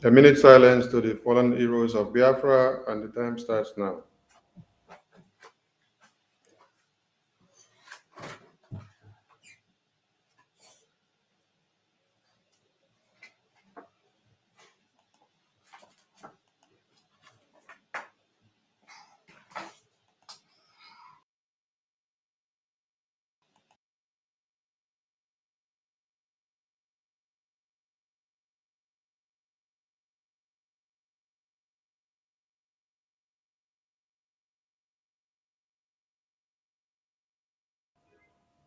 A minute silence to the fallen heroes of Biafra, and the time starts now.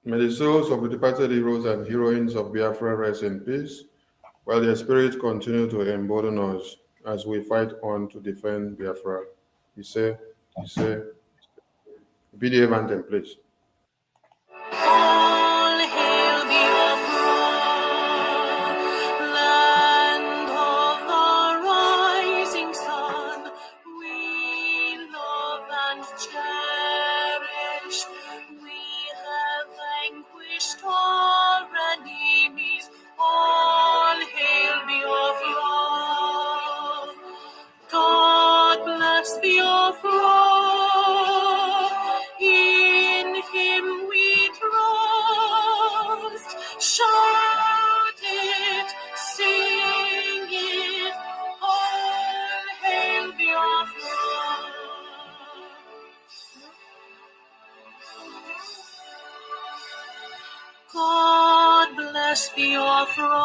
May the souls of the departed heroes and heroines of Biafra rest in peace, while their spirits continue to embolden us as we fight on to defend Biafra. You say, BDF anthem, please. All hail Biafra, land of the rising sun. We love and cherish. We have vanquished our enemies. All hail Biafra. God bless Biafra. In Him we trust. Shout it, sing it. All hail Biafra. God bless Biafra.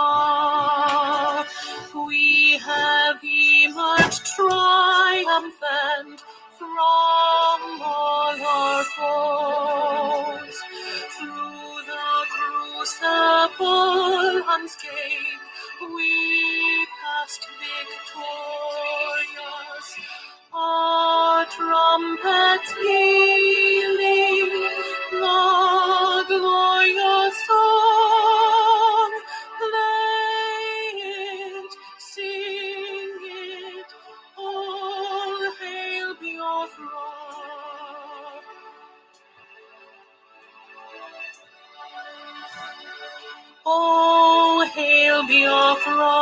We have triumphant from all our foes. Through the crucible unscathed, we passed victorious. Our trumpets pealing, the glorious song, play it, sing it, all hail Biafra. Oh, hail Biafra,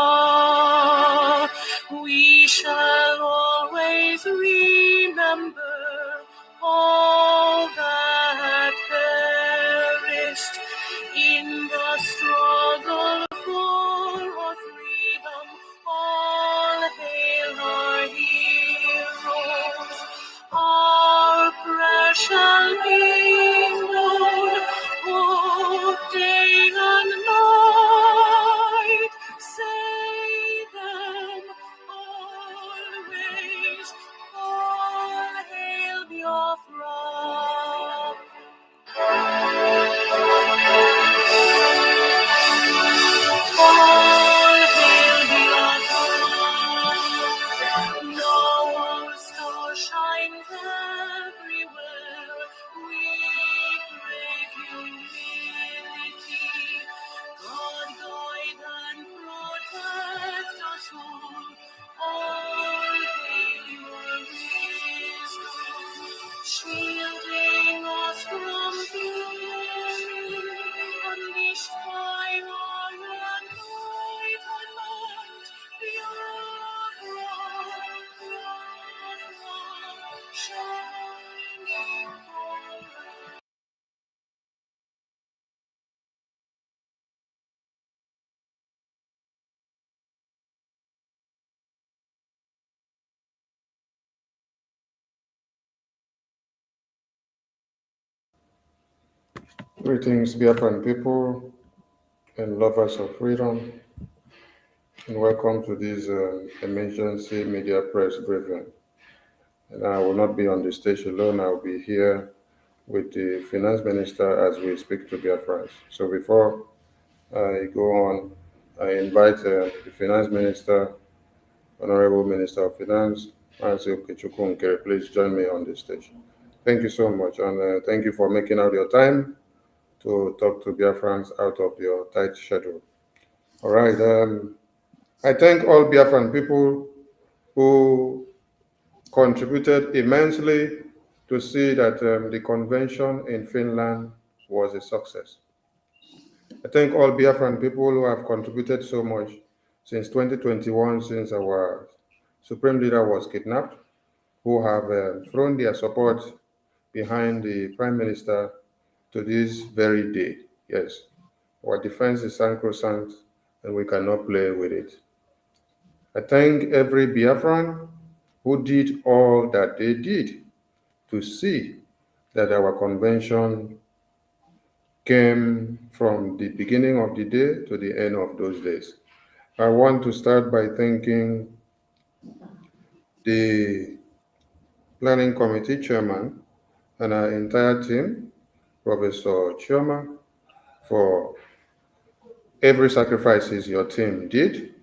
we shall always remember all that perished in the struggle for our freedom. All hail our heroes, our precious hero, both day and night. Say them always, all hail Biafra. All hail Biafra. Now our star shines everywhere. We crave humility. God guide and protect us all. All hail your wisdom, shielding us from fury, unleashed by our anointed light. Biafra, shining forever. Greetings, Biafran people and lovers of freedom, and welcome to this emergency media press briefing. And I will not be on the stage alone. I will be here with the finance minister as we speak to Biafrans. So before I go on, I invite the finance minister, Honorable Minister of Finance, Nancy Okechukwu, please join me on the stage. Thank you so much, and thank you for making out your time to talk to Biafrans out of your tight schedule. All right. I thank all Biafran people who contributed immensely to see that the convention in Finland was a success. I thank all Biafran people who have contributed so much since 2021, since our Supreme Leader was kidnapped, who have thrown their support behind the Prime Minister to this very day. Yes, our defense is sacrosanct and we cannot play with it. I thank every Biafran who did all that they did to see that our convention came from the beginning of the day to the end of those days. I want to start by thanking the planning committee chairman and our entire team, Professor Chioma, for every sacrifices your team did,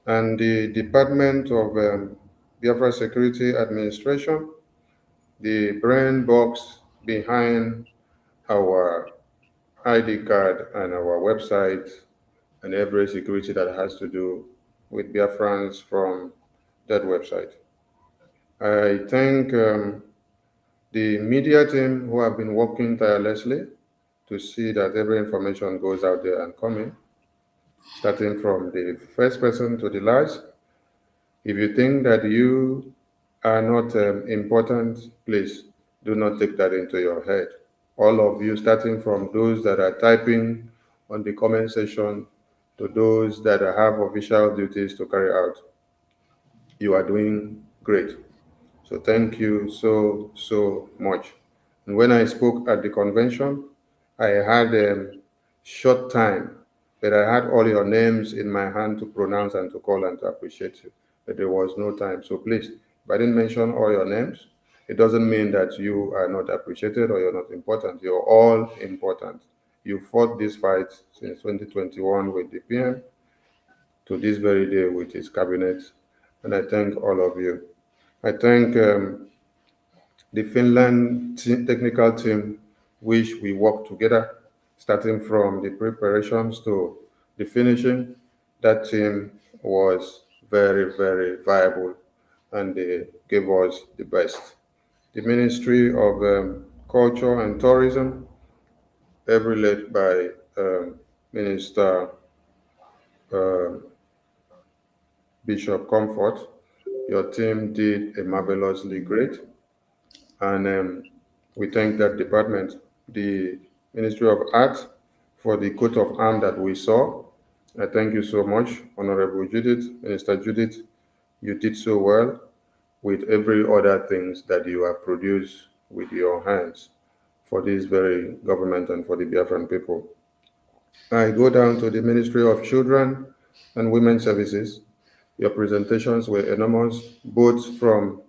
and the Department of Biafra Security Administration, the brain box behind our ID card and our website and every security that has to do with Biafrans from that website. I thank the media team who have been working tirelessly to see that every information goes out there and coming, starting from the first person to the last. If you think that you are not important, please do not take that into your head. All of you, starting from those that are typing on the comment section to those that have official duties to carry out, you are doing great. So thank you so much. And when I spoke at the convention, I had a short time, but I had all your names in my hand to pronounce and to call and to appreciate you. that there was no time. So please, if I didn't mention all your names, it doesn't mean that you are not appreciated or you're not important. You're all important. You fought this fight since 2021 with the PM to this very day with his cabinet, and I thank all of you. I thank the Finland technical team, which we work together, starting from the preparations to the finishing. That team was very, very viable, and they gave us the best. The Ministry of Culture and Tourism, every led by Minister uh, Bishop Comfort, your team did a marvelously great, and we thank that department, the Ministry of Art, for the coat of arms that we saw. I thank you so much, Honorable Judith, Minister Judith. You did so well with every other things that you have produced with your hands for this very government and for the Biafran people. I go down to the Ministry of Children and Women's Services. Your presentations were enormous, both from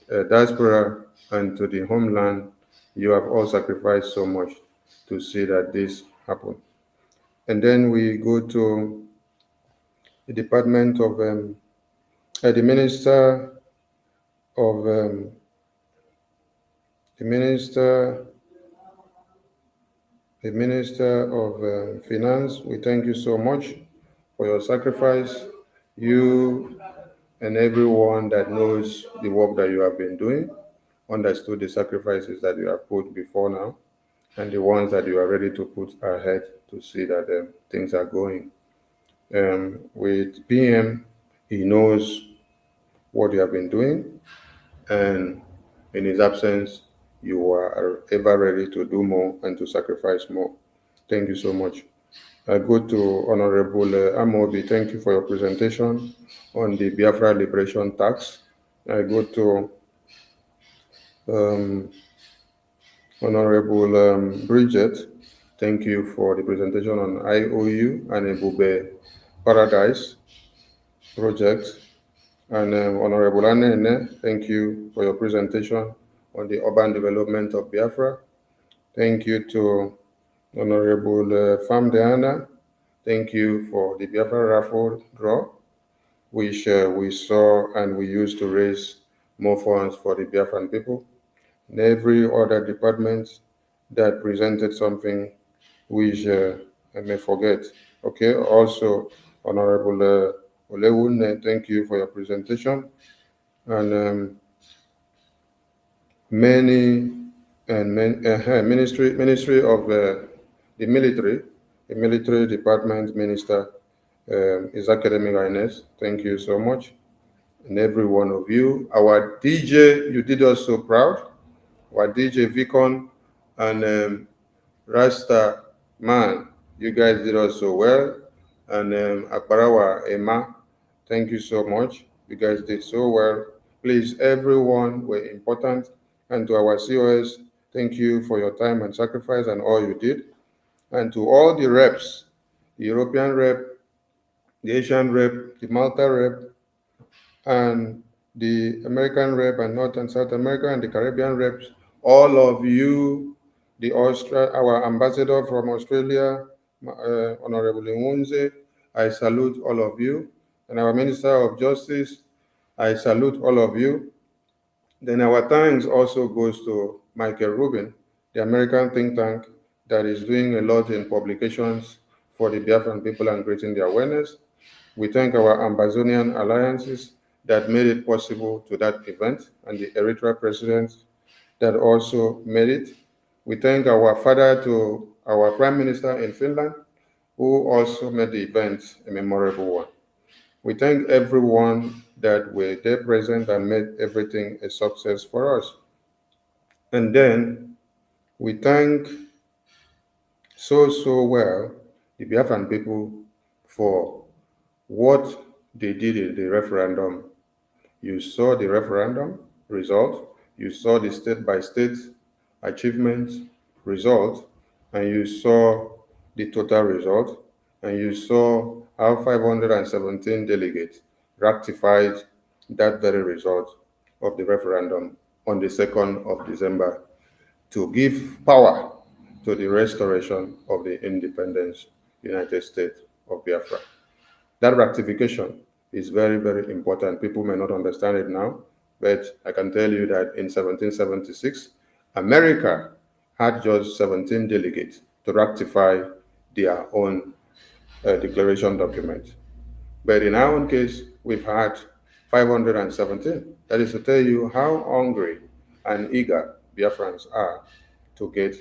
diaspora and to the homeland. You have all sacrificed so much to see that this happen. And then we go to the Department of the Minister of the Minister the Minister of Finance. We thank you so much for your sacrifice. You and everyone that knows the work that you have been doing understood the sacrifices that you have put before now and the ones that you are ready to put ahead to see that things are going. With PM, he knows what you have been doing, and in his absence, you are ever ready to do more and to sacrifice more. Thank you so much. I go to Honorable Amobi. Thank you for your presentation on the Biafra Liberation Tax. I go to um, Honorable Bridget. Thank you for the presentation on IOU and Ebube Paradise project. And Honorable Anene, thank you for your presentation on the urban development of Biafra. Thank you to Honorable Famdeana. Thank you for the Biafra raffle draw, which we saw and we used to raise more funds for the Biafran people. And every other department that presented something which I may forget. Okay, also, Honorable Olewun, thank you for your presentation. And many Ministry of the military department minister, His Academic Highness, thank you so much. And every one of you. Our DJ, you did us so proud. Our DJ Vicon and Rasta Man, you guys did us so well. And Akbarawa Emma, thank you so much. You guys did so well. Please, everyone were important. And to our COS, thank you for your time and sacrifice and all you did. And to all the reps, the European rep, the Asian rep, the Malta rep, and the American rep, and North and South America, and the Caribbean reps, all of you, our ambassador from Australia, Honorable Nwunze, I salute all of you, and our Minister of Justice, I salute all of you. Then our thanks also goes to Michael Rubin, the American think tank that is doing a lot in publications for the Biafran people and creating the awareness. We thank our Amazonian alliances that made it possible to that event and the Eritrea president that also made it. We thank our father to our prime minister in Finland who also made the event a memorable one. We thank everyone that were there present and made everything a success for us. And then we thank so well the Biafran people for what they did in the referendum. You saw the referendum result, you saw the state by state achievements result, and you saw the total result, and you saw how 517 delegates ratified that very result of the referendum on the 2nd of December to give power to the restoration of the independence United States of Biafra. That ratification is very, very important. People may not understand it now, but I can tell you that in 1776, America had just 17 delegates to ratify their own declaration document. But in our own case, we've had 517. That is to tell you how hungry and eager Biafrans are to get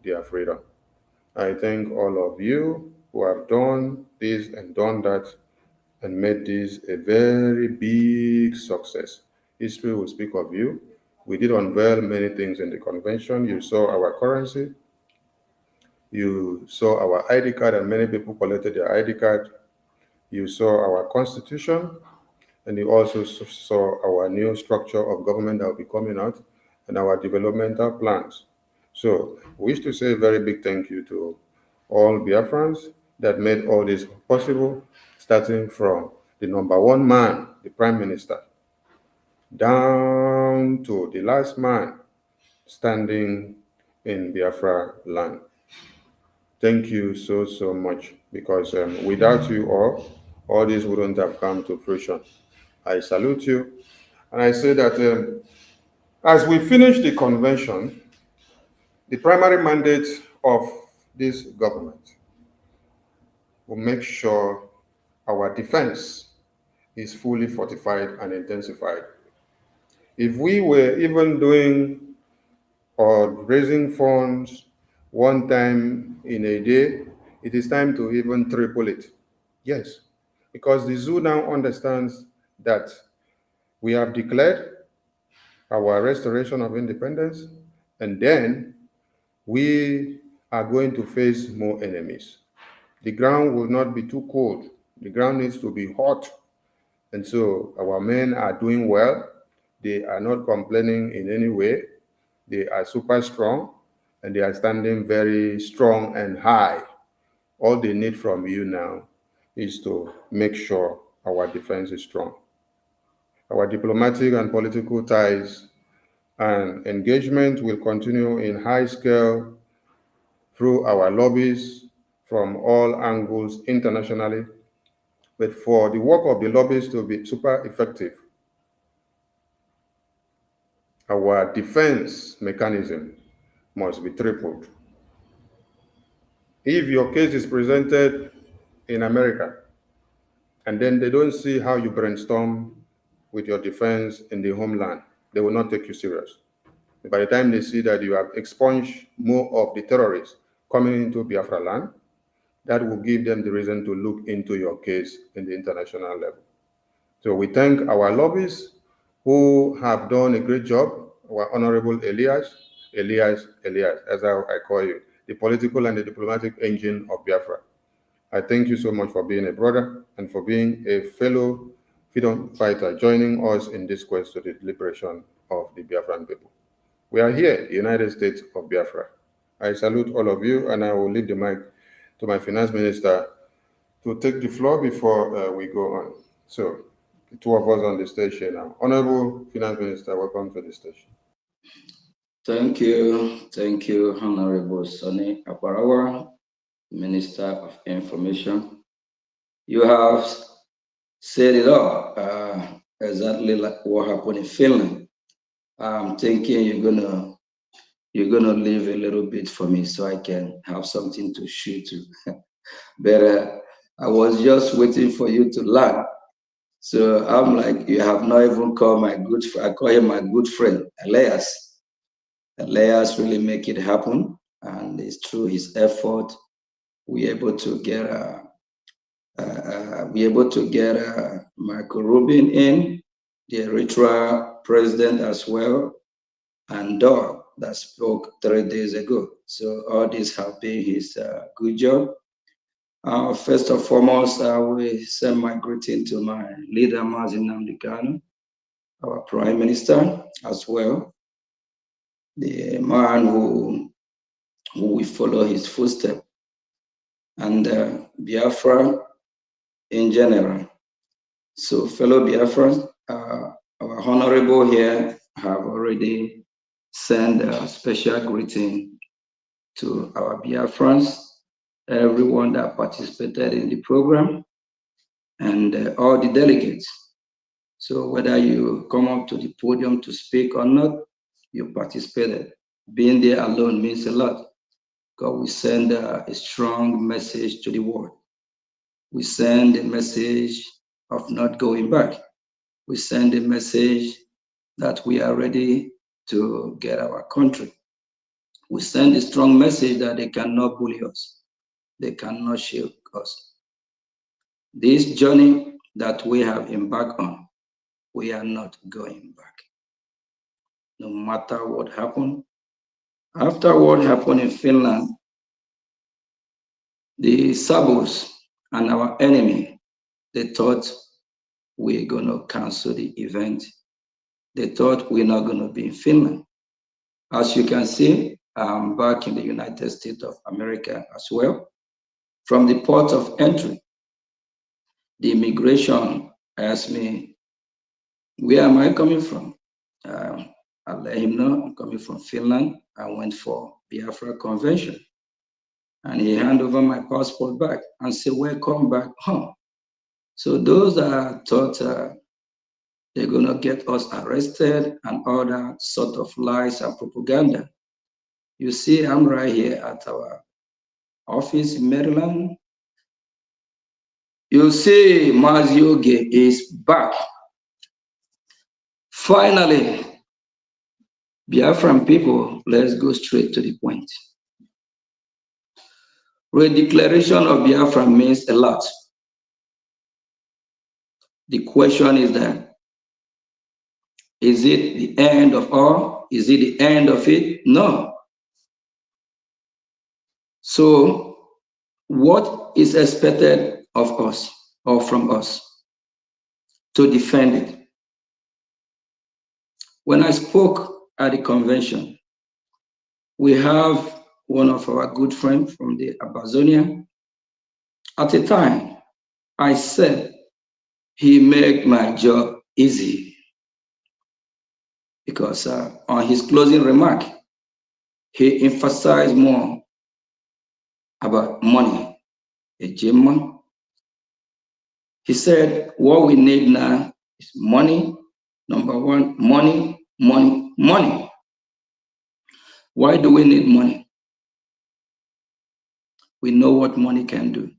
their freedom. I thank all of you who have done this and done that and made this a very big success. History will speak of you. We did unveil many things in the convention. You saw our currency, you saw our ID card, and many people collected their ID card. You saw our constitution, and you also saw our new structure of government that will be coming out and our developmental plans. So we wish to say a very big thank you to all Biafrans that made all this possible, starting from the number one man, the Prime Minister, down to the last man standing in Biafra land. Thank you so, so much because without you all this wouldn't have come to fruition. I salute you. And I say that as we finish the convention, the primary mandate of this government will make sure our defense is fully fortified and intensified. If we were even doing or raising funds one time in a day, it is time to even triple it. Yes, because the zoo now understands that we have declared our restoration of independence, and then we are going to face more enemies. The ground will not be too cold. The ground needs to be hot. And so our men are doing well. They are not complaining in any way. They are super strong and they are standing very strong and high. All they need from you now is to make sure our defense is strong. Our diplomatic and political ties and engagement will continue in high scale through our lobbies from all angles internationally. But for the work of the lobbies to be super effective, our defense mechanism must be tripled. If your case is presented in America and then they don't see how you brainstorm with your defense in the homeland, they will not take you serious. By the time they see that you have expunged more of the terrorists coming into Biafra land, that will give them the reason to look into your case in the international level. So we thank our lobbies who have done a great job. Our Honorable Elias, as I call you, the political and the diplomatic engine of Biafra. I thank you so much for being a brother and for being a fellow freedom fighter, joining us in this quest to the liberation of the Biafran people. We are here, the United States of Biafra. I salute all of you, and I will leave the mic to my finance minister to take the floor before we go on. So, the two of us on the stage here now. Honorable Finance Minister, welcome to the stage. Thank you, Honorable Sonny Aparawa, Minister of Information. You have said it all, exactly like what happened in Finland. I'm thinking you're gonna leave a little bit for me so I can have something to shoot to. But I was just waiting for you to land. So I'm like, you have not even called my good friend. I call him my good friend, Elias. Elias really make it happen, and it's through his effort we able to get Michael Rubin in, the Eritrea president as well, and Dog that spoke 3 days ago. So all this have been his good job. First and foremost, I will send my greeting to my leader, Mazin Namdekano, our Prime Minister as well, the man who will follow his footsteps, and Biafra in general. So, fellow Biafrans, Honorable here have already sent a special greeting to our Biafrans, everyone that participated in the program, and all the delegates. So whether you come up to the podium to speak or not, you participated. Being there alone means a lot, because we send a strong message to the world. We send a message of not going back. We send a message that we are ready to get our country. We send a strong message that they cannot bully us. They cannot shake us. This journey that we have embarked on, we are not going back. No matter what happened. After what happened in Finland, the Sabos and our enemy, they thought we're going to cancel the event. They thought we're not going to be in Finland. As you can see, I'm back in the United States of America as well. From the port of entry, the immigration asked me, where am I coming from? I let him know I'm coming from Finland. I went for Biafra Convention. And he handed over my passport back and said, welcome back home. So those that thought they're going to get us arrested and all that sort of lies and propaganda. You see, I'm right here at our office in Maryland. You see, Mazioge is back. Finally, Biafran people, let's go straight to the point. Redeclaration of Biafra means a lot. The question is that, is it the end of all? Is it the end of it? No. So, what is expected of us or from us? To defend it. When I spoke at the convention, we have one of our good friends from the Amazonia. At the time, I said he made my job easy because on his closing remark, he emphasized more about money. He said, what we need now is money. Number one, money, money, money. Why do we need money? We know what money can do.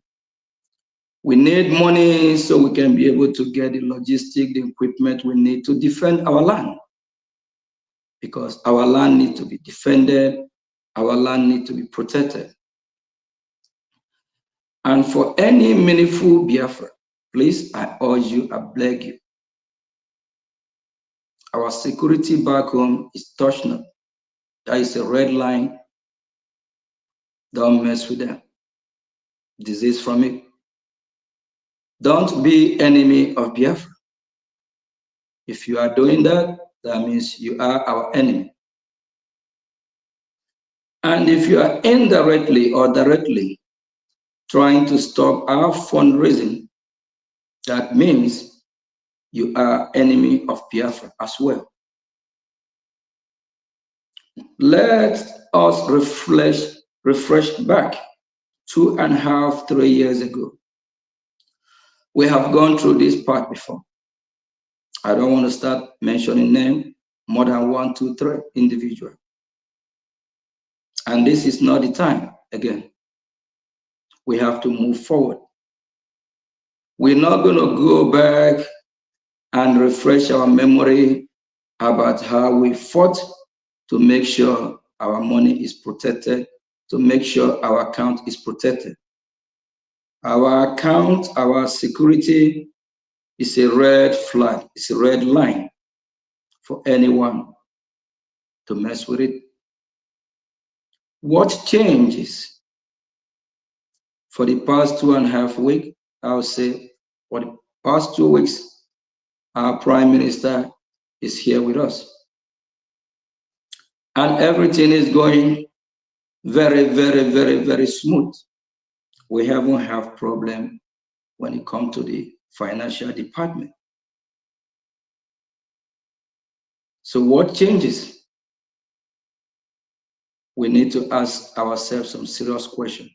We need money so we can be able to get the logistic, the equipment we need to defend our land. Because our land needs to be defended, our land needs to be protected. And for any meaningful Biafra, please, I urge you, I beg you. Our security back home is touching. That is a red line. Don't mess with them. Disease from it. Don't be enemy of Biafra. If you are doing that, that means you are our enemy. And if you are indirectly or directly trying to stop our fundraising, that means you are enemy of Biafra as well. Let us refresh back 2.5, 3 years ago. We have gone through this part before. I don't want to start mentioning names, more than 1, 2, 3 individuals. And this is not the time again. We have to move forward. We're not going to go back and refresh our memory about how we fought to make sure our money is protected, to make sure our account is protected. Our account, our security is a red flag, it's a red line for anyone to mess with it. What changes for the past 2.5 weeks? I would say for the past 2 weeks, our Prime Minister is here with us. And everything is going very, very, very, very smooth. We haven't had problem when it comes to the financial department. So what changes? We need to ask ourselves some serious questions.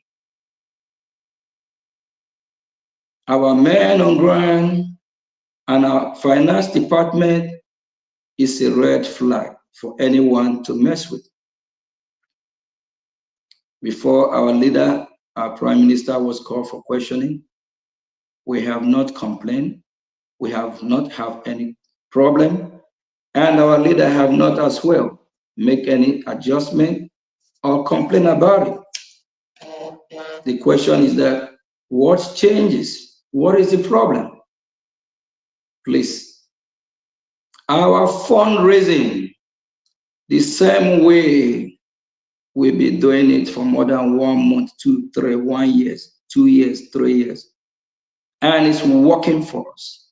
Our men on ground and our finance department is a red flag for anyone to mess with. Before our leader, our prime minister, was called for questioning, we have not complained. We have not have any problem. And our leader have not as well make any adjustment or complain about it. The question is that what changes? What is the problem? Please. Our fundraising, the same way we've been doing it for more than 1 month, 2, 3, 1 year, 2 years, 3 years. And it's working for us.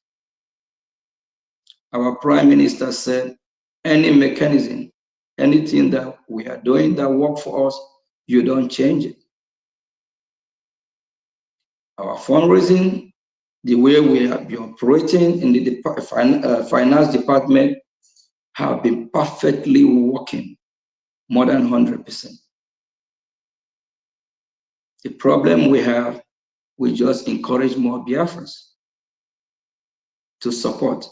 Our prime minister said, any mechanism, anything that we are doing that work for us, you don't change it. Our fundraising, the way we have been operating in the finance department, have been perfectly working, more than 100%. The problem we have, we just encourage more Biafrans to support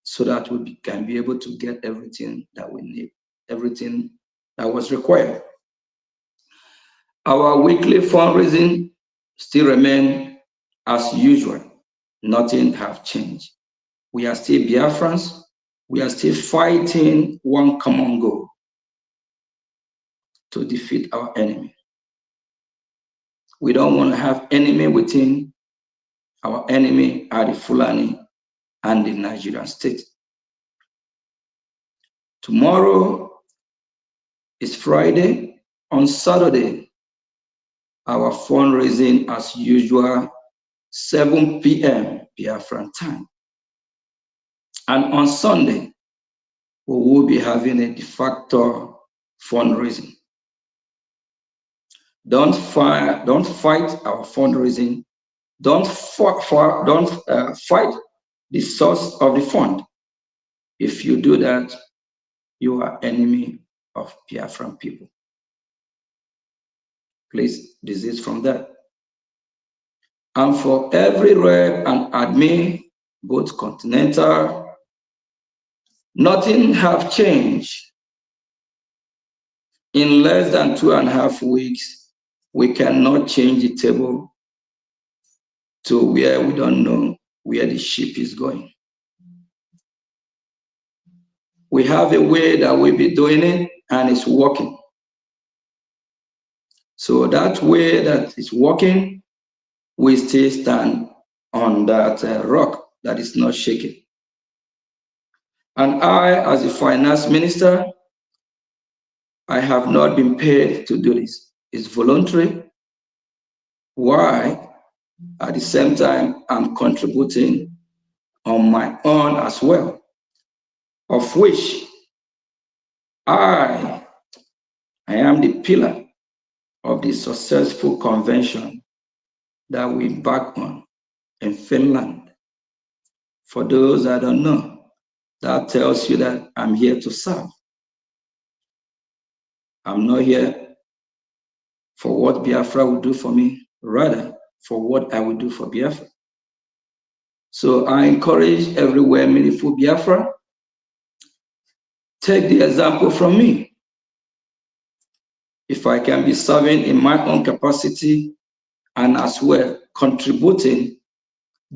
so that we can be able to get everything that we need, everything that was required. Our weekly fundraising still remain as usual. Nothing have changed. We are still Biafrans. We are still fighting one common goal: to defeat our enemy. We don't want to have enemy within. Our enemy are the Fulani and the Nigerian state. Tomorrow is Friday. On Saturday, our fundraising as usual, 7 p.m. Biafran time. And on Sunday, we will be having a de facto fundraising. Don't fight our fundraising. Don't fight the source of the fund. If you do that, you are enemy of Biafran people. Please desist from that. And for every rep and admin, both continental, nothing have changed. In less than 2.5 weeks, we cannot change the table to where we don't know where the ship is going. We have a way that we'll be doing it, and it's working. So that way that is working, we still stand on that rock that is not shaking. And I, as a finance minister, I have not been paid to do this. It's voluntary. Why? At the same time, I'm contributing on my own as well, of which I am the pillar of the successful convention that we back on in Finland. For those that don't know, that tells you that I'm here to serve. I'm not here for what Biafra will do for me, rather for what I will do for Biafra. So I encourage everywhere meaningful Biafra, take the example from me. If I can be serving in my own capacity and as well contributing,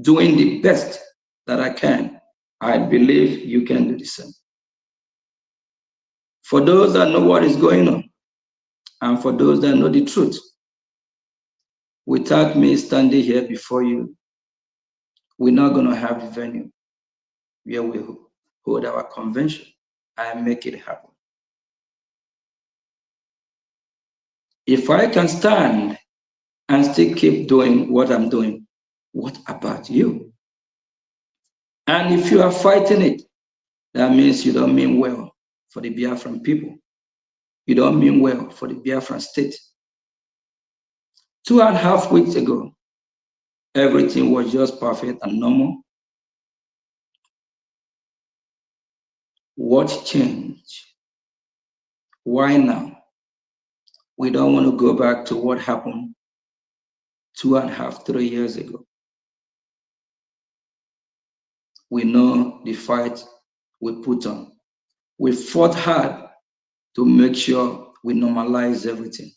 doing the best that I can, I believe you can do the same. For those that know what is going on, and for those that know the truth, without me standing here before you, we're not going to have the venue where we hold our convention and make it happen. If I can stand and still keep doing what I'm doing, what about you? And if you are fighting it, that means you don't mean well for the Biafran people. You don't mean well for the Biafran state. 2.5 weeks ago, everything was just perfect and normal. What changed? Why now? We don't want to go back to what happened 2.5, 3 years ago. We know the fight we put on. We fought hard to make sure we normalize everything.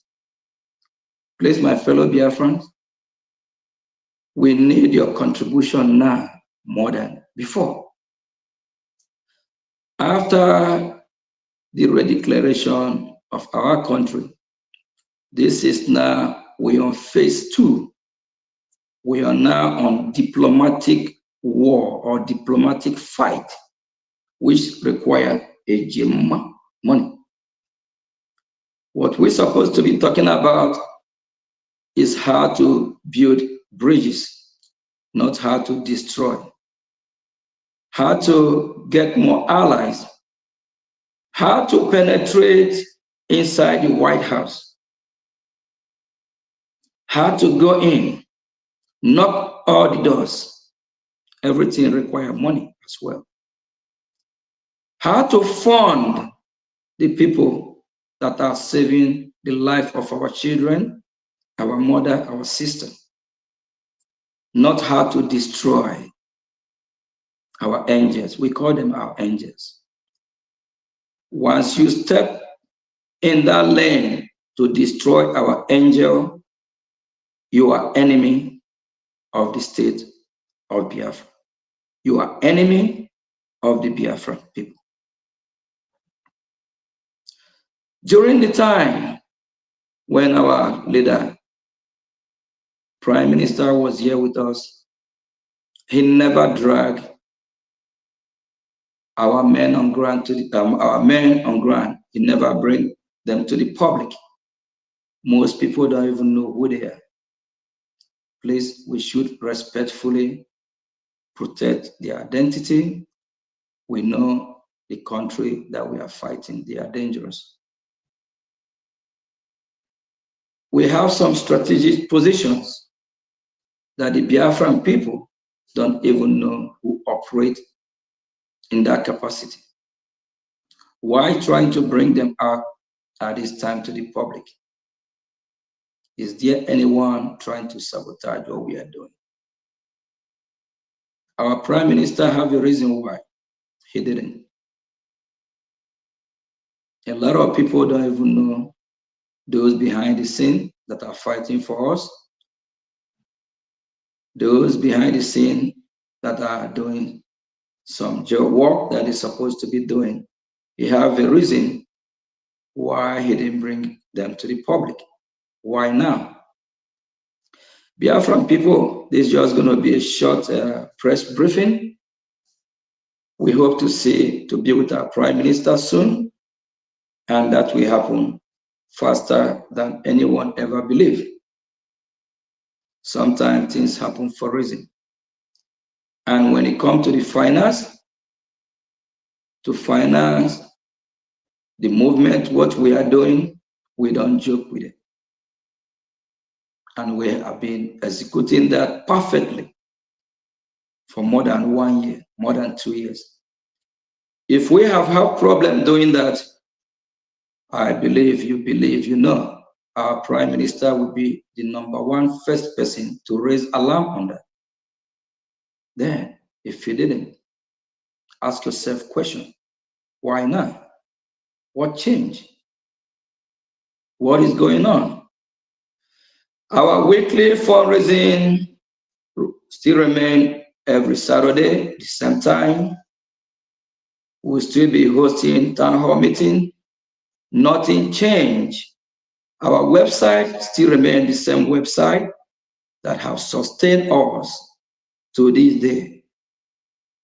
Please, my fellow Biafrans, we need your contribution now more than before. After the redeclaration of our country, this is now, we are on phase 2. We are now on diplomatic war or diplomatic fight, which require a gym money. What we're supposed to be talking about is how to build bridges, not how to destroy. How to get more allies. How to penetrate inside the White House. How to go in, knock all the doors. Everything requires money as well. How to fund the people that are saving the life of our children, our mother, our sister. Not how to destroy our angels. We call them our angels. Once you step in that lane to destroy our angel, you are enemy of the state of Biafra. You are enemy of the Biafran people. During the time when our leader, Prime Minister, was here with us, he never dragged our men on ground to the, our men on ground. He never bring them to the public. Most people don't even know who they are. Please, we should respectfully protect their identity. We know the country that we are fighting, they are dangerous. We have some strategic positions that the Biafran people don't even know who operate in that capacity. Why trying to bring them out at this time to the public? Is there anyone trying to sabotage what we are doing? Our Prime Minister have a reason why he didn't. A lot of people don't even know those behind the scene that are fighting for us, those behind the scene that are doing some job work that is supposed to be doing. He have a reason why he didn't bring them to the public. Why now? Biafran people, this is just going to be a short press briefing. We hope to be with our Prime Minister soon, and that will happen faster than anyone ever believed. Sometimes things happen for a reason. And when it comes to the finance, to finance the movement, what we are doing, we don't joke with it. And we have been executing that perfectly for more than 1 year, more than 2 years. If we have had problem doing that, I believe, you know, our Prime Minister will be the #1 first person to raise alarm on that. Then, if you didn't, ask yourself question, why not? What changed? What is going on? Our weekly fundraising still remain every Saturday, the same time. We'll still be hosting town hall meeting. Nothing changed. Our website still remains the same website that have sustained us to this day.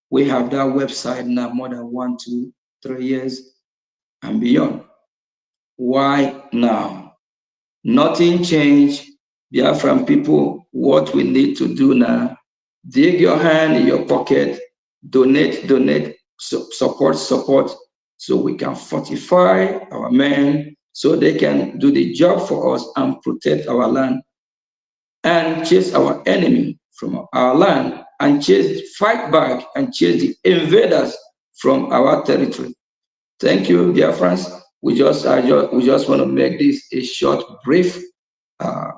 We have that website now more than 1, 2, 3 years and beyond. Why now? Nothing changed. Biafran people, what we need to do now, dig your hand in your pocket, donate, support, so we can fortify our men, so they can do the job for us and protect our land and chase our enemy from our land and fight back and chase the invaders from our territory. Thank you, dear friends. We just want to make this a short, brief uh,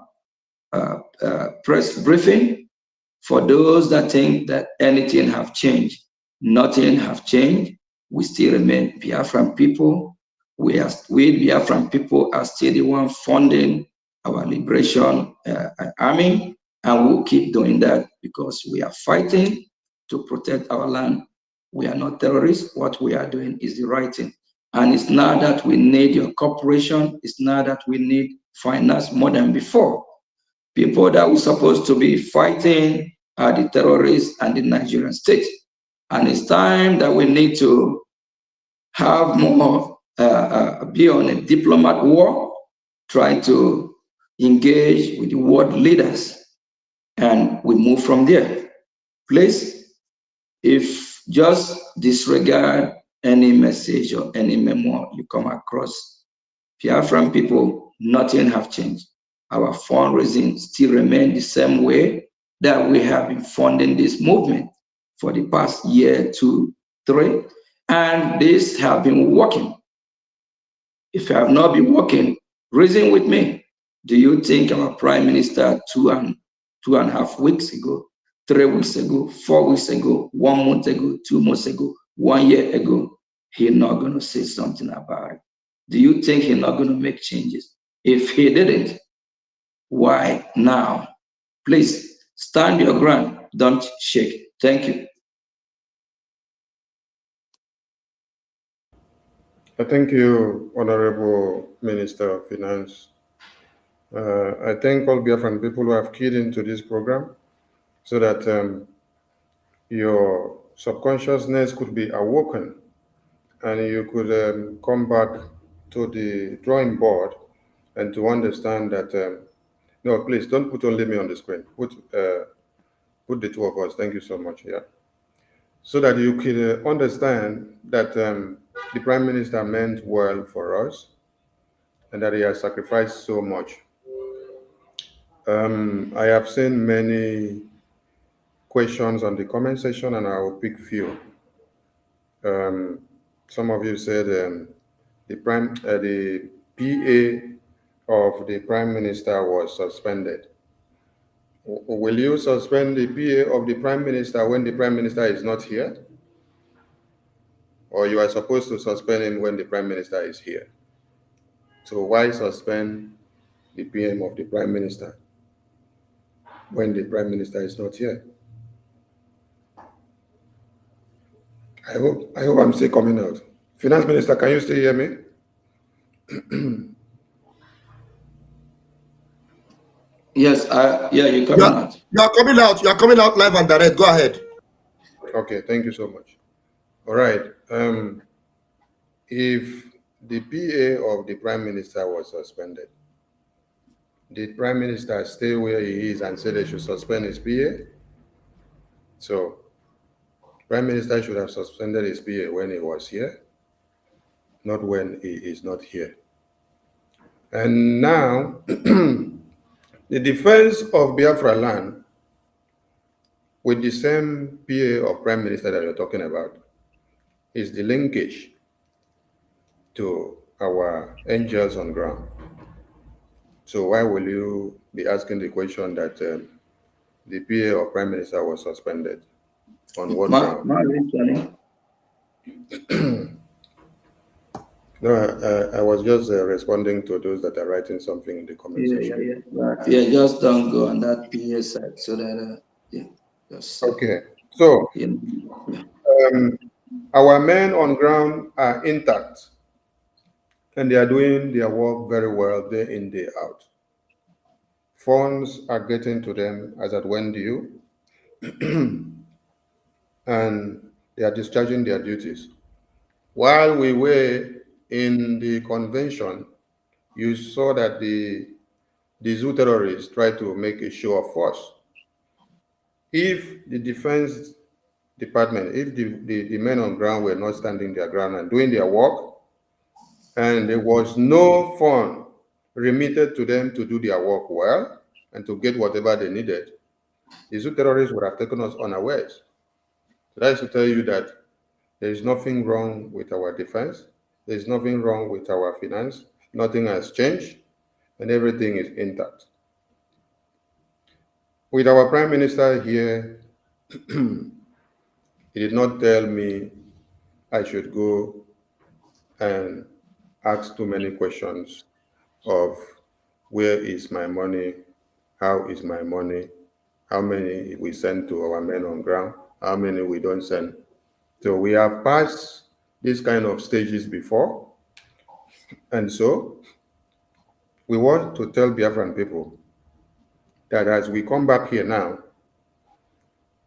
press briefing for those that think that anything have changed. Nothing have changed. We still remain Biafran people. We Biafran people are still the one funding our liberation army, and we'll keep doing that because we are fighting to protect our land. We are not terrorists. What we are doing is the right thing. And it's not that we need your cooperation. It's not that we need finance more than before. People that were supposed to be fighting are the terrorists and the Nigerian state. And it's time that we need to have more, be on a diplomat war, try to engage with the world leaders, and we move from there. Please, if just disregard any message or any memo you come across, Biafran people, nothing have changed. Our fundraising still remain the same way that we have been funding this movement for the past year, 2, 3, and this have been working. If you have not been working, reason with me. Do you think our prime minister 2.5 weeks ago, 3 weeks ago, 4 weeks ago, 1 month ago, 2 months ago, 1 year ago, he not gonna say something about it? Do you think he's not gonna make changes? If he didn't, why now? Please stand your ground, don't shake. Thank you. I thank you, Honorable Minister of Finance. I thank all Biafran people who have keyed into this program so that your subconsciousness could be awoken and you could come back to the drawing board and to understand that, no, please don't put only me on the screen. Put the two of us. Thank you so much. Yeah. So that you could understand that the Prime Minister meant well for us and that he has sacrificed so much. I have seen many questions on the comment section, and I will pick few. Some of you said the PA of the Prime Minister was suspended. Will you suspend the PA of the Prime Minister when the Prime Minister is not here? Or you are supposed to suspend him when the Prime Minister is here? So why suspend the PM of the Prime Minister when the Prime Minister is not here? I hope I'm still coming out. Finance Minister, can you still hear me? Yes, yeah, you're coming out. You are coming out. You are coming out live and direct. Go ahead. Okay, thank you so much. All right. If the PA of the Prime Minister was suspended, did Prime Minister stay where he is and say they should suspend his PA? So, Prime Minister should have suspended his PA when he was here, not when he is not here. And now, the defense of Biafra land with the same PA of Prime Minister that you're talking about is the linkage to our angels on ground. So why will you be asking the question that the PA of Prime Minister was suspended? On what ground? No, I was just responding to those that are writing something in the comment section. Yeah, just don't go on that PA side so that, just. Okay, so our men on ground are intact and they are doing their work very well day in, day out. Funds are getting to them as at when due, and they are discharging their duties. While we were in the convention, you saw that the zoo terrorists tried to make a show of force. If the defense department, if the men on ground were not standing their ground and doing their work, and there was no fund remitted to them to do their work well and to get whatever they needed, the zoo terrorists would have taken us unawares. So that is to tell you that there is nothing wrong with our defense. There's nothing wrong with our finance. Nothing has changed, and everything is intact. With our Prime Minister here, he did not tell me I should go and ask too many questions of where is my money, how is my money, how many we send to our men on ground, how many we don't send. So we have passed these kind of stages before, and so we want to tell Biafran people that as we come back here now,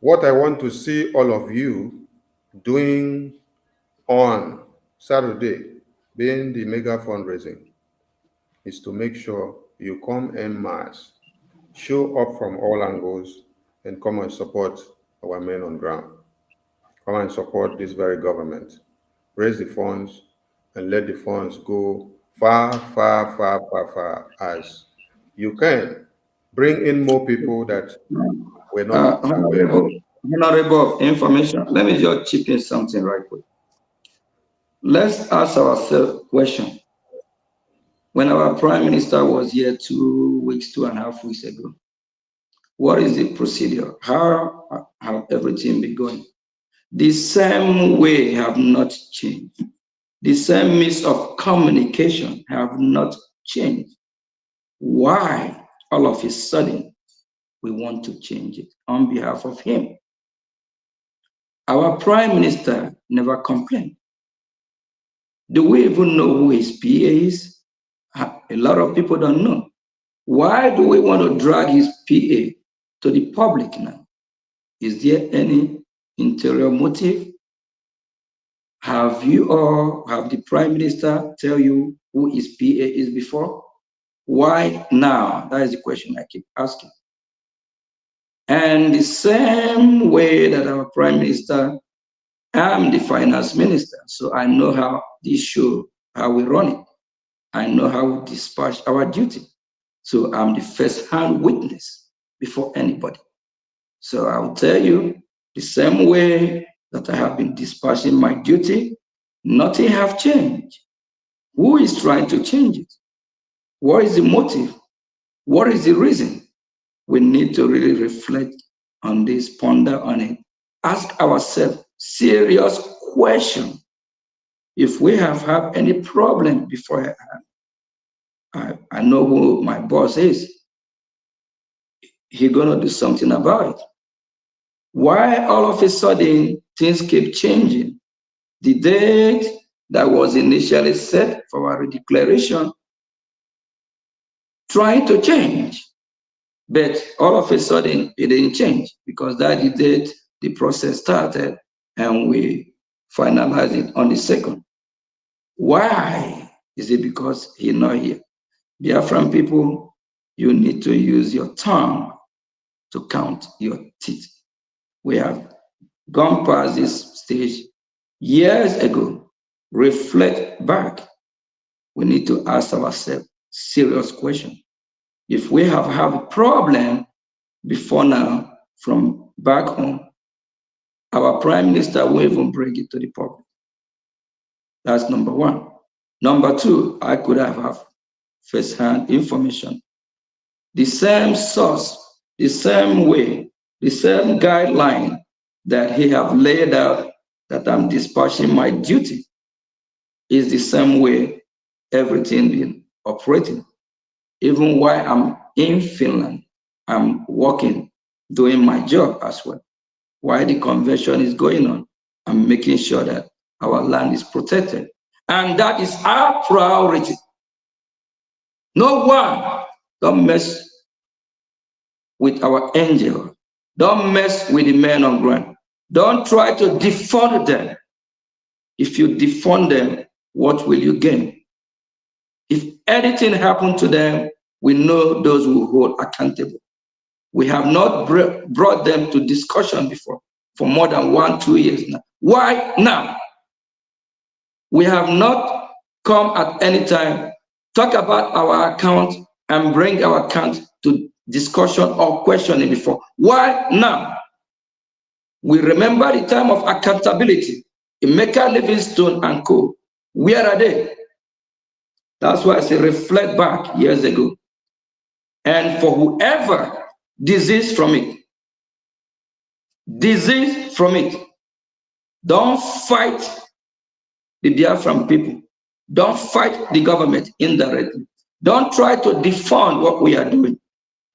what I want to see all of you doing on Saturday, being the mega fundraising, is to make sure you come en masse, show up from all angles, and come and support our men on ground. Come and support this very government. Raise the funds and let the funds go far, far, far, far, far as you can. Bring in more people that were not aware. Honorable information. Let me just chip in something right quick. Let's ask ourselves a question. When our Prime Minister was here 2 weeks, 2.5 weeks ago, what is the procedure? How have everything been going? The same way have not changed. The same means of communication have not changed. Why all of a sudden we want to change it on behalf of him? Our Prime Minister never complained. Do we even know who his PA is? A lot of people don't know. Why do we want to drag his PA to the public now? Is there any interior motive? Have the Prime Minister tell you who his PA is before? Why now? That is the question I keep asking. And the same way that our Prime Minister, I'm the finance minister, so I know how this show, how we run it. I know how we dispatch our duty. So I'm the first-hand witness before anybody. So I will tell you the same way that I have been dispatching my duty, nothing have changed. Who is trying to change it? What is the motive? What is the reason? We need to really reflect on this, ponder on it, ask ourselves serious question. If we have had any problem before, I know who my boss is. He's gonna do something about it. Why all of a sudden things keep changing? The date that was initially set for our declaration trying to change, but all of a sudden it didn't change because that the date the process started and we finalized it on the 2nd. Why? Is it because he's not here? Biafran people, you need to use your tongue to count your teeth. We have gone past this stage years ago. Reflect back. We need to ask ourselves serious questions. If we have had a problem before now from back home, our Prime Minister will even bring it to the public. That's number one. Number two, I could have first-hand information. The same source, the same way, the same guideline that he have laid out that I'm dispatching my duty is the same way everything been operating. Even while I'm in Finland, I'm working, doing my job as well. While the convention is going on, I'm making sure that our land is protected. And that is our priority. No one, don't mess with our angel. Don't mess with the men on ground. Don't try to defund them. If you defund them, what will you gain? If anything happened to them, we know those who hold accountable. We have not brought them to discussion before for more than 1-2 years now. Why now? We have not come at any time, talk about our account and bring our account to discussion or questioning before. Why now? We remember the time of accountability. Emeka Livingstone and co. Where are they? That's why I say reflect back years ago. And for whoever disease from it, don't fight the Biafran people. Don't fight the government indirectly. Don't try to defund what we are doing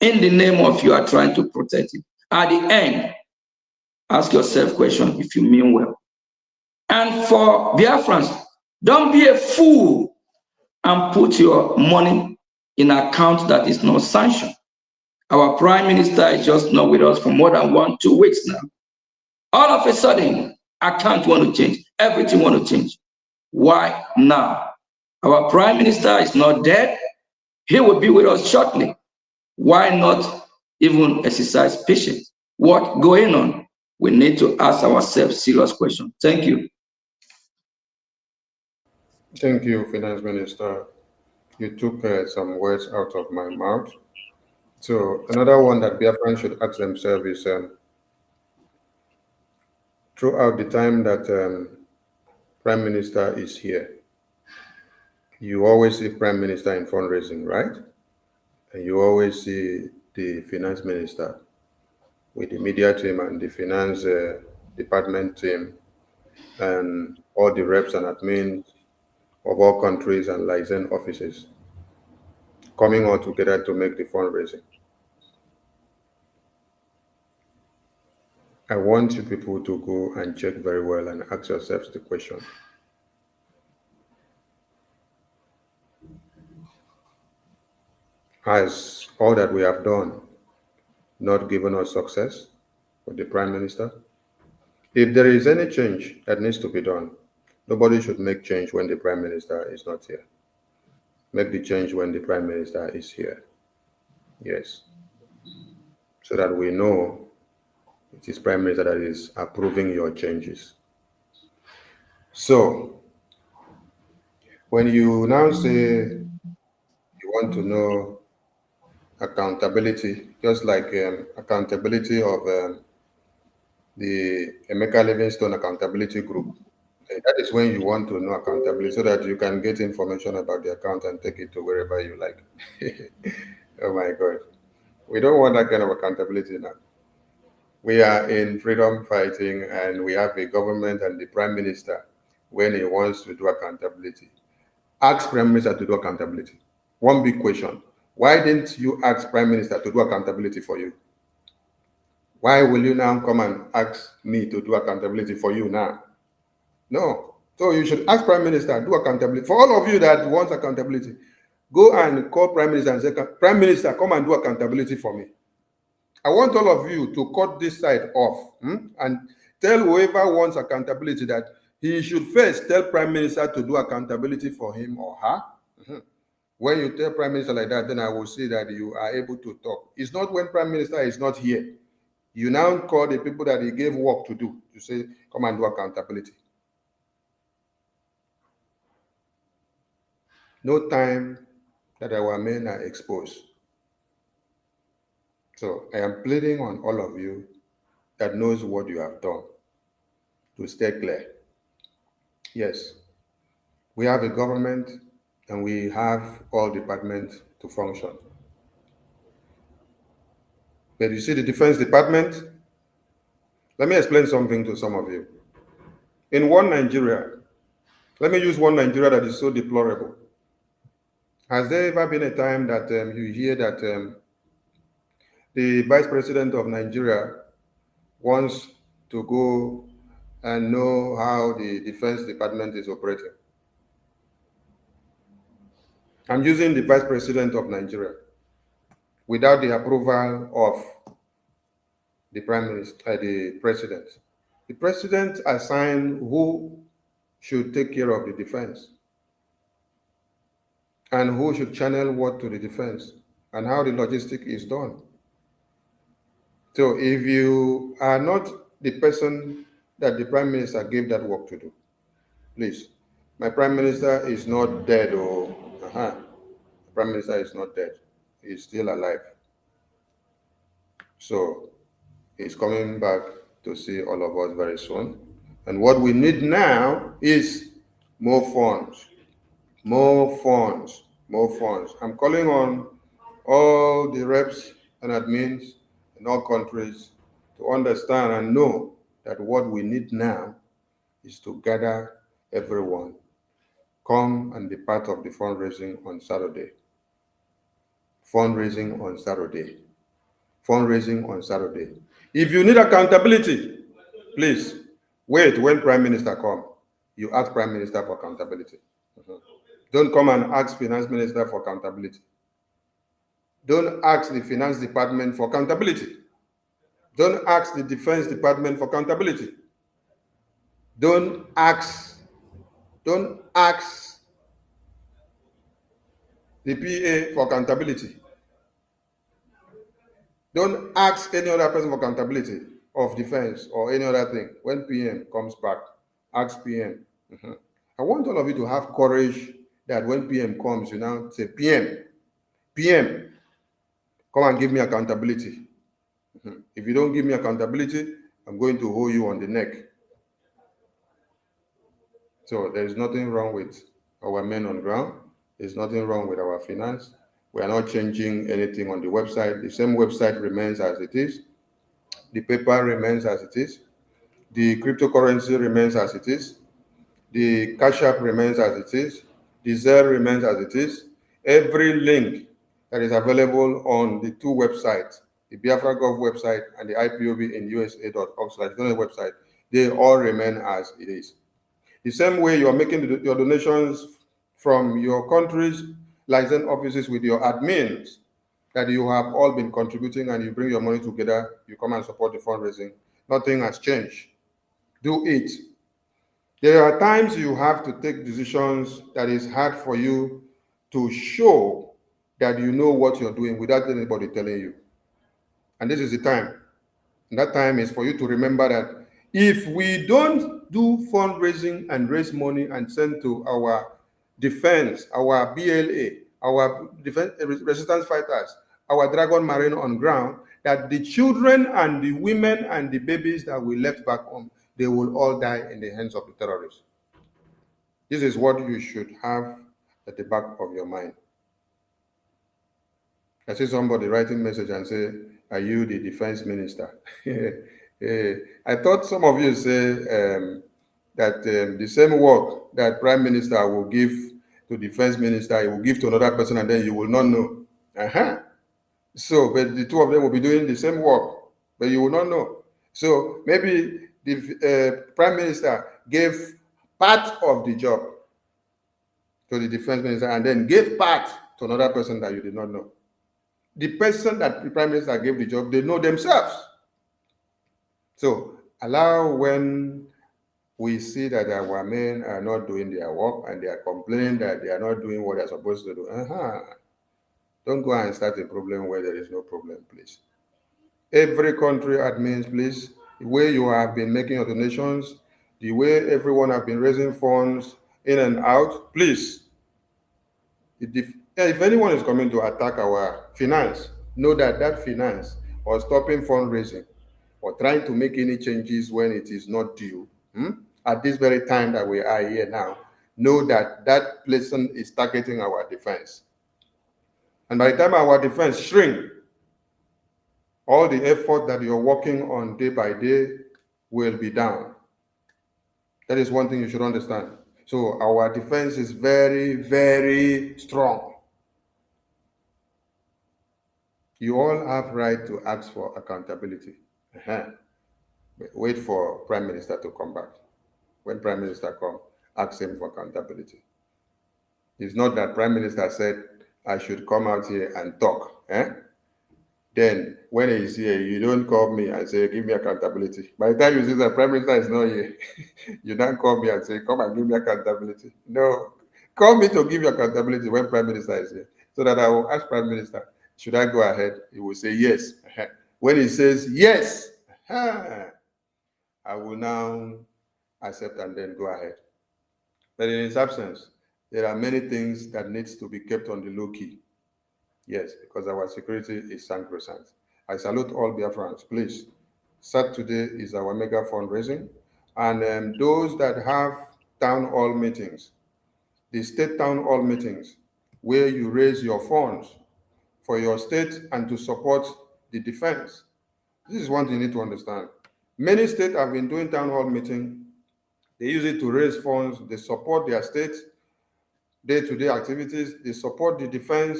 in the name of you are trying to protect it. At the end, ask yourself question if you mean well. And for Biafrans, don't be a fool and put your money in an account that is not sanctioned. Our prime minister is just not with us for more than 1-2 weeks now. All of a sudden, account want to change. Everything want to change. Why now? Our prime minister is not dead. He will be with us shortly. Why not even exercise patience? What going on? We need to ask ourselves serious questions. Thank you. Thank you, Finance Minister. You took some words out of my mouth. So another one that Biafrans should ask themselves is throughout the time that Prime Minister is here, you always see Prime Minister in fundraising, right? And you always see the Finance Minister with the media team and the finance department team and all the reps and admins of all countries and license offices coming all together to make the fundraising. I want you people to go and check very well and ask yourselves the question. Has all that we have done not given us success with the Prime Minister? If there is any change that needs to be done, nobody should make change when the Prime Minister is not here. Make the change when the Prime Minister is here. Yes. So that we know it is Prime Minister that is approving your changes. So, when you now say you want to know accountability, just like accountability of the Emeka Livingstone Accountability Group, that is when you want to know accountability so that you can get information about the account and take it to wherever you like. Oh my God. We don't want that kind of accountability now. We are in freedom fighting and we have a government and the Prime Minister when he wants to do accountability. Ask Prime Minister to do accountability. One big question. Why didn't you ask Prime Minister to do accountability for you? Why will you now come and ask me to do accountability for you now? No. So you should ask Prime Minister, do accountability. For all of you that want accountability, go and call Prime Minister and say, Prime Minister, come and do accountability for me. I want all of you to cut this side off and tell whoever wants accountability that he should first tell Prime Minister to do accountability for him or her. When you tell Prime Minister like that, then I will see that you are able to talk. It's not when Prime Minister is not here. You now call the people that he gave work to do. You say, come and do accountability. No time that our men are exposed. So I am pleading on all of you that knows what you have done to stay clear. Yes, we have a government and we have all departments to function. But you see the Defense Department? Let me explain something to some of you. In one Nigeria, let me use one Nigeria that is so deplorable. Has there ever been a time that you hear that the Vice President of Nigeria wants to go and know how the Defense Department is operating? I'm using the Vice President of Nigeria without the approval of the Prime Minister, the President. The President assigns who should take care of the defense and who should channel what to the defense and how the logistic is done. So if you are not the person that the Prime Minister gave that work to do, please, my Prime Minister is not dead. The Prime Minister is not dead. He's still alive. So he's coming back to see all of us very soon. And what we need now is more funds, more funds, more funds. I'm calling on all the reps and admins in all countries to understand and know that what we need now is to gather everyone. Come and be part of the fundraising on Saturday. Fundraising on Saturday. Fundraising on Saturday. If you need accountability, please wait when Prime Minister come. You ask Prime Minister for accountability. Don't come and ask Finance Minister for accountability. Don't ask the Finance Department for accountability. Don't ask the Defense Department for accountability. Don't ask the PA for accountability. Don't ask any other person for accountability of defense or any other thing. When PM comes back, ask PM. I want all of you to have courage that when PM comes, you now say, PM, come and give me accountability. If you don't give me accountability, I'm going to hold you on the neck. So there is nothing wrong with our men on ground. There's nothing wrong with our finance. We are not changing anything on the website. The same website remains as it is. The paper remains as it is. The cryptocurrency remains as it is. The Cash App remains as it is. The Zelle remains as it is. Every link that is available on the two websites, the Biafra Gov website and the IPOB in USA.org/donate website, they all remain as it is. The same way you are making your donations from your country's licensed offices with your admins that you have all been contributing and you bring your money together, you come and support the fundraising. Nothing has changed. Do it. There are times you have to take decisions that is hard for you to show that you know what you're doing without anybody telling you. And this is the time. And that time is for you to remember that if we don't do fundraising and raise money and send to our defense, our BLA, our defense resistance fighters, our Dragon Marine on ground, that the children and the women and the babies that we left back home, they will all die in the hands of the terrorists. This is what you should have at the back of your mind. I see somebody writing message and say, "Are you the defense minister?" I thought some of you say that the same work that prime minister will give to defense minister, he will give to another person, and then you will not know. So, but the two of them will be doing the same work, but you will not know. So maybe the prime minister gave part of the job to the defense minister and then gave part to another person that you did not know. The person that the prime minister gave the job, they know themselves. So allow when we see that our men are not doing their work and they are complaining that they are not doing what they're supposed to do. Don't go and start a problem where there is no problem, please. Every country admins, please, the way you have been making your donations, the way everyone have been raising funds in and out, please. If anyone is coming to attack our finance, know that that finance or stopping fundraising or trying to make any changes when it is not due, at this very time that we are here now, know that that person is targeting our defense. And by the time our defense shrink, all the effort that you're working on day by day will be down. That is one thing you should understand. So our defense is very, very strong. You all have right to ask for accountability. Wait for Prime Minister to come back. When Prime Minister comes, ask him for accountability. It's not that Prime Minister said, I should come out here and talk. Then when he's here, you don't call me and say, give me accountability. By the time you see that Prime Minister is not here, you don't call me and say, come and give me accountability. No, call me to give you accountability when Prime Minister is here. So that I will ask Prime Minister, should I go ahead? He will say yes. When he says yes, I will now accept and then go ahead. But in his absence, there are many things that needs to be kept on the low key. Yes, because our security is sacrosanct. I salute all Biafrans. Please, Saturday is our mega fundraising. And those that have town hall meetings, the state town hall meetings, where you raise your funds for your state and to support the defense. This is one thing you need to understand. Many states have been doing town hall meeting. They use it to raise funds. They support their state day-to-day activities. They support the defense.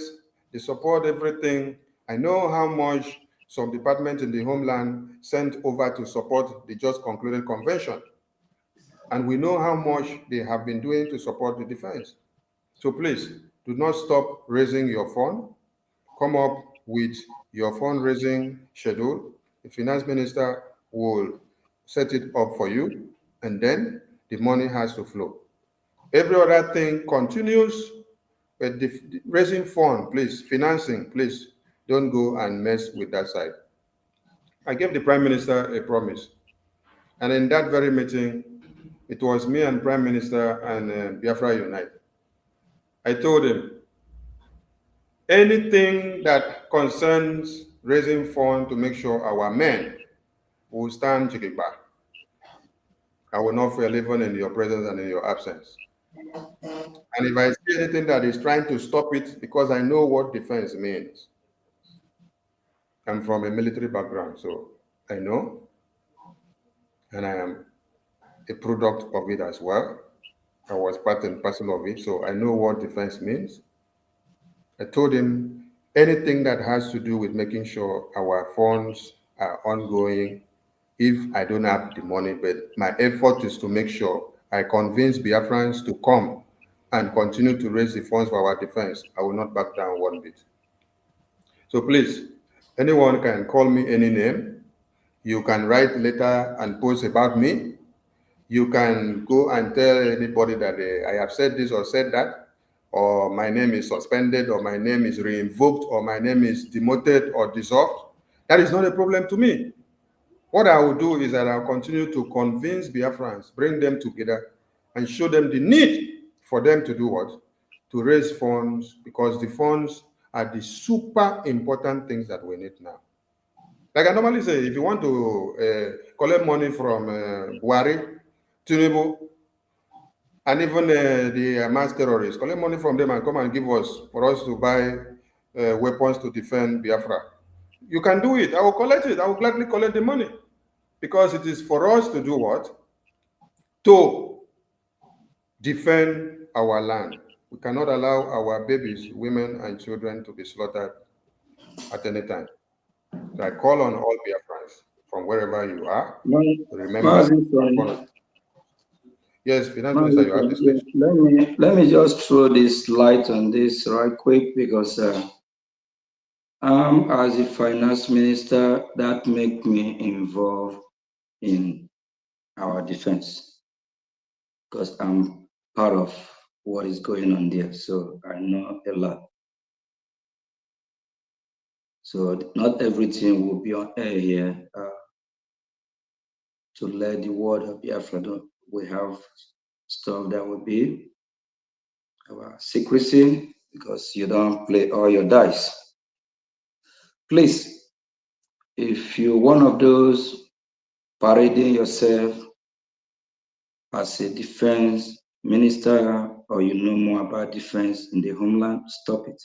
They support everything. I know how much some departments in the homeland sent over to support the just concluded convention. And we know how much they have been doing to support the defense. So please, do not stop raising your fund. Come up with your fundraising schedule. The finance minister will set it up for you, and then the money has to flow. Every other thing continues, but the raising fund, please, financing, please, don't go and mess with that side. I gave the prime minister a promise, and in that very meeting, it was me and prime minister and Biafra Unite. I told him, anything that concerns raising funds to make sure our men will stand Jigigba, I will not fail even in your presence and in your absence. And if I see anything that is trying to stop it, because I know what defense means, I'm from a military background, so I know, and I am a product of it as well. I was part and parcel of it, so I know what defense means. I told him anything that has to do with making sure our funds are ongoing, if I don't have the money, but my effort is to make sure I convince Biafrans to come and continue to raise the funds for our defense. I will not back down one bit. So please, anyone can call me any name. You can write letter and post about me. You can go and tell anybody that I have said this or said that, or my name is suspended, or my name is reinvoked, or my name is demoted or dissolved. That is not a problem to me. What I will do is that I'll continue to convince Biafrans, bring them together, and show them the need for them to do what? To raise funds, because the funds are the super important things that we need now. Like I normally say, if you want to collect money from Buhari, Tinubu, and even the Hamas terrorists, collect money from them and come and give us for us to buy weapons to defend Biafra. You can do it. I will collect it. I will gladly collect the money. Because it is for us to do what? To defend our land. We cannot allow our babies, women, and children to be slaughtered at any time. So I call on all Biafrans from wherever you are to remember our phone. Yes, Finance Minister, you have the stage. Let me just throw this light on this right quick because as a finance minister, that make me involved in our defense because I'm part of what is going on there. So I know a lot. So not everything will be on air here to let the word of Biafra know. We have stuff that will be our secrecy because you don't play all your dice. Please, if you're one of those parading yourself as a defense minister or you know more about defense in the homeland, stop it.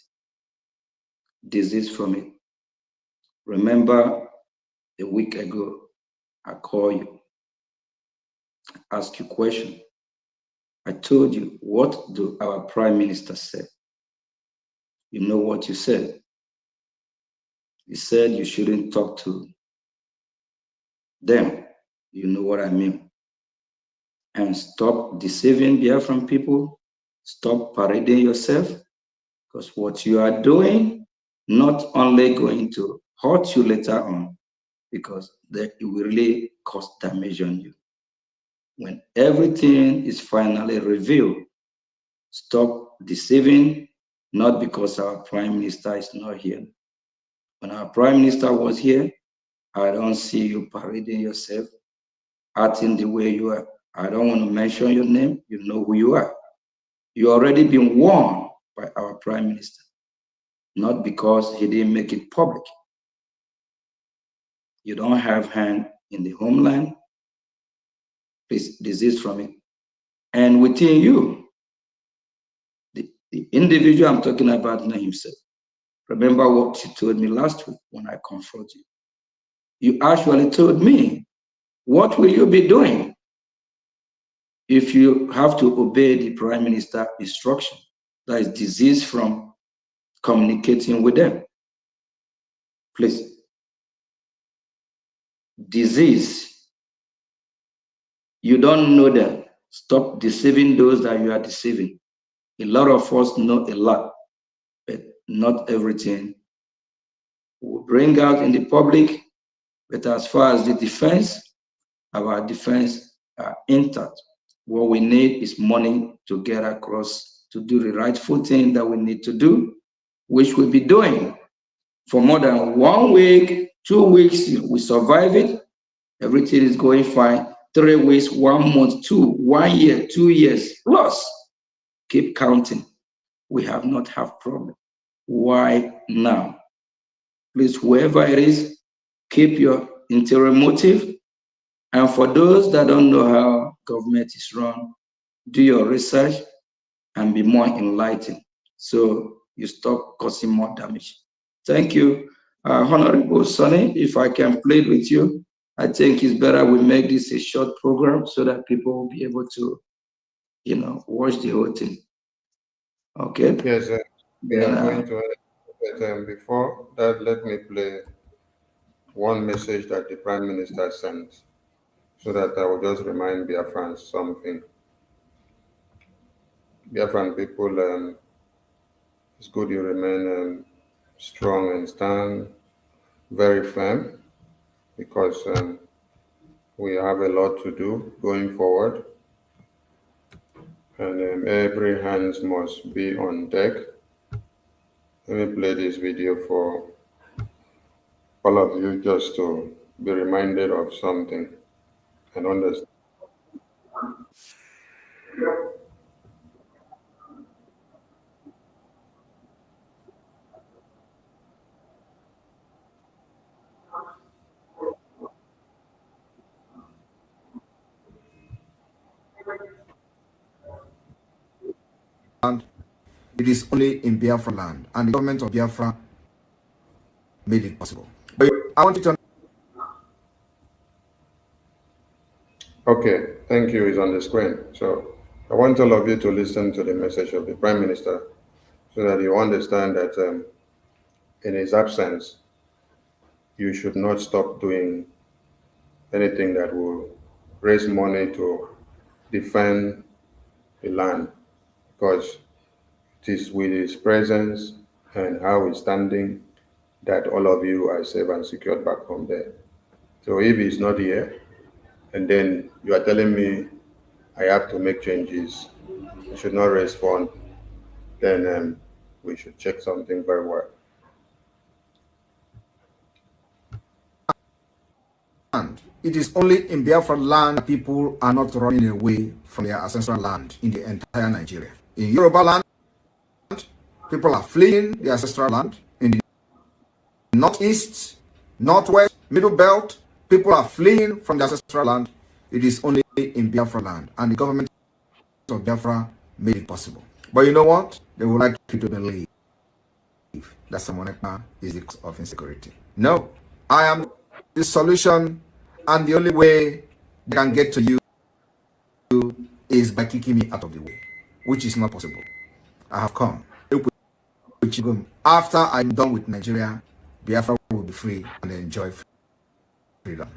Desist from it. Remember a week ago, I called you, asked you a question. I told you, what do our prime minister say? You know what you said. You said you shouldn't talk to them. You know what I mean. And stop deceiving Biafran people. Stop parading yourself. Because what you are doing, not only going to hurt you later on, because it will really cause damage on you. When everything is finally revealed, stop deceiving, not because our prime minister is not here. When our prime minister was here, I don't see you parading yourself, acting the way you are. I don't want to mention your name. You know who you are. You already been warned by our prime minister, not because he didn't make it public. You don't have hand in the homeland. Please desist from it. and within you, the individual I'm talking about now himself. Remember what you told me last week when I confronted you. You actually told me, what will you be doing if you have to obey the Prime Minister instruction? That is disease from communicating with them. Please. Disease. You don't know them. Stop deceiving those that you are deceiving. A lot of us know a lot, but not everything we bring out in the public. But as far as the defense, our defense are intact. What we need is money to get across to do the rightful thing that we need to do, which we'll be doing for more than 1 week, 2 weeks. We survive it. Everything is going fine. 3 weeks, 1 month, 1 year, 2 years plus. Keep counting. We have not have problem. Why now? Please, whoever it is, keep your interior motive. And for those that don't know how government is run, do your research and be more enlightened so you stop causing more damage. Thank you. Honorable Sonny, if I can plead with you, I think it's better we make this a short program so that people will be able to, watch the whole thing. Okay? Yes, we Then, are going to end. But before that, let me play one message that the Prime Minister sent so that I will just remind Biafrans something. Biafran people, it's good you remain strong and stand very firm because we have a lot to do going forward, and every hands must be on deck. Let me play this video for all of you just to be reminded of something and understand. And it is only in Biafra land, and the government of Biafra made it possible. But I want you to. Okay, thank you. It's on the screen. So I want all of you to listen to the message of the Prime Minister so that you understand that in his absence, you should not stop doing anything that will raise money to defend the land because it is with his presence and how he's standing that all of you are safe and secured back home there. So if he's not here, and then you are telling me I have to make changes, I should not raise funds, then we should check something very well. Land. It is only in Biafra land that people are not running away from their ancestral land in the entire Nigeria. In Yoruba land, people are fleeing their ancestral land. In the northeast, northwest, middle belt, people are fleeing from their ancestral land. It is only in Biafra land, and the government of Biafra made it possible. But you know what? They would like you to believe that Samonekma is the cause of insecurity. No, I am the solution, and the only way they can get to you is by kicking me out of the way, which is not possible. I have come. After I'm done with Nigeria, Biafra will be free and enjoy freedom.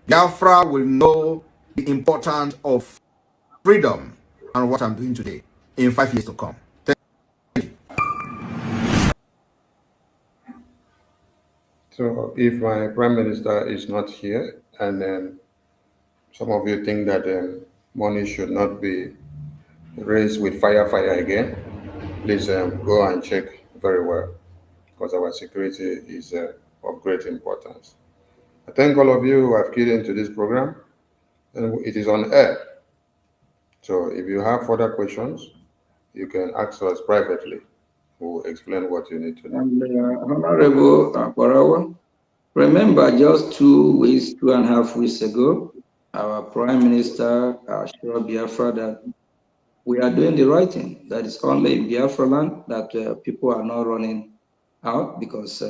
Biafra will know the importance of freedom and what I'm doing today in 5 years to come. So if my Prime Minister is not here, and some of you think that money should not be raised with fire again, please go and check very well because our security is of great importance. I thank all of you who have keyed into this program, and it is on air. So if you have further questions, you can ask us privately. We'll explain what you need to know. and Honorable Aquarawa, remember just 2.5 weeks ago, our Prime Minister assured Biafra that we are doing the right thing. That is only in Biafra land that people are not running out, because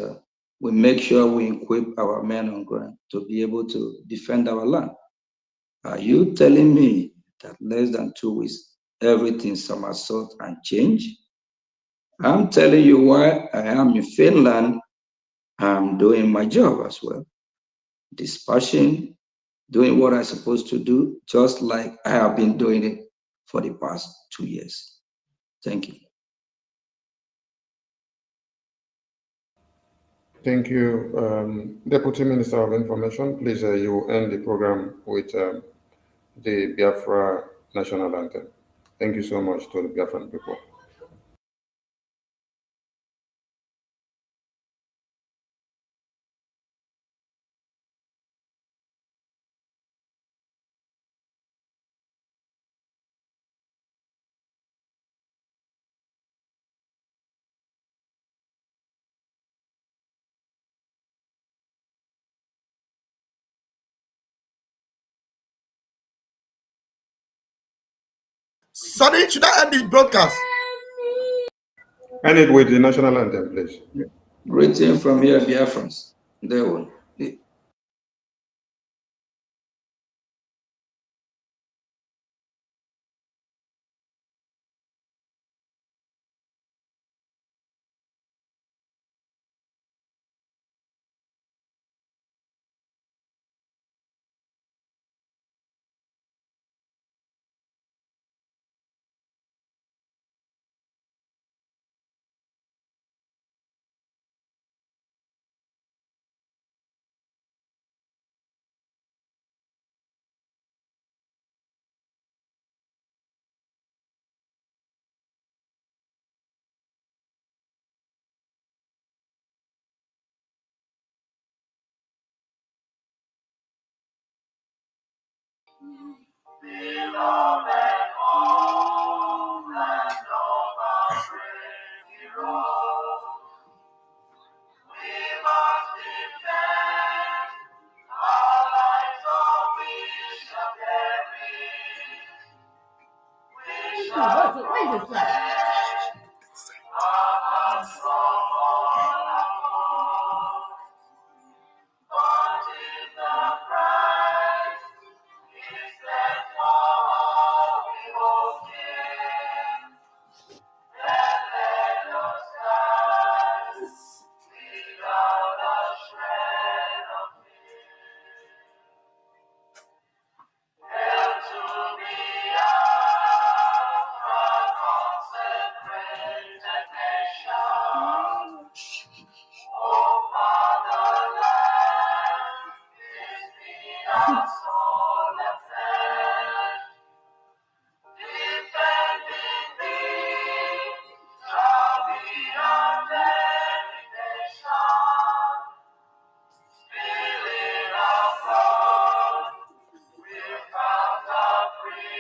we make sure we equip our men on ground to be able to defend our land. Are you telling me that less than 2 weeks, everything somersault and change? I'm telling you, why I am in Finland, I'm doing my job as well. Dispatching, doing what I'm supposed to do, just like I have been doing it for the past 2 years. Thank you. Thank you, Deputy Minister of Information. Please, you end the program with the Biafra national anthem. Thank you so much to the Biafran people. Sorry, should I end the broadcast? End it with the national anthem, please. Greeting from here, Biafrans. There one. Beloved home and of our brave heroes, we must defend our lives, or we shall perish. We shall protect our hearts from all our foes. But if the price is that all we hope in, then let us stand without a shred of fear. Hail to Biafra, consecrated nation. Oh, fatherland, this be our solemn pledge. Defending thee shall be our dedication. Spilling our blood without a privilege.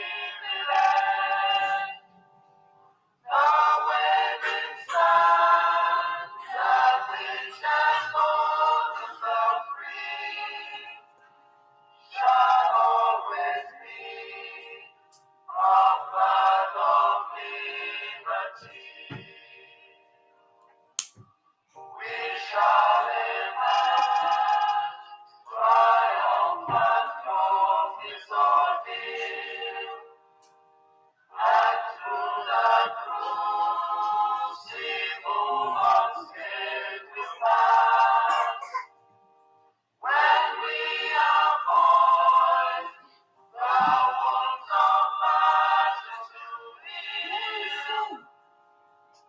The waving standard which has golden the free shall always be a flag of liberty. We shall emerge triumphant from this ordeal, and through the crucible unscathed we'll pass. When we are born, the wounds of martyrs to heal,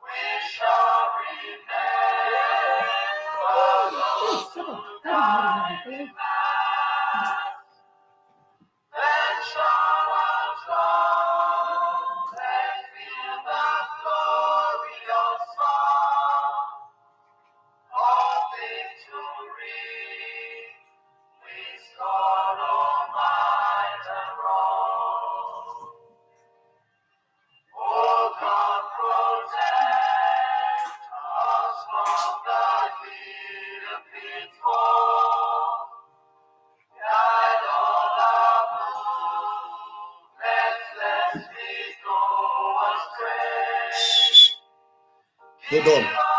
we shall remember those who died in mass. Then shall our trumpets fill the glorious song of victory. We scorn all might and wrong. Oh God, protect us from the hidden pitfall. Guide Hold on.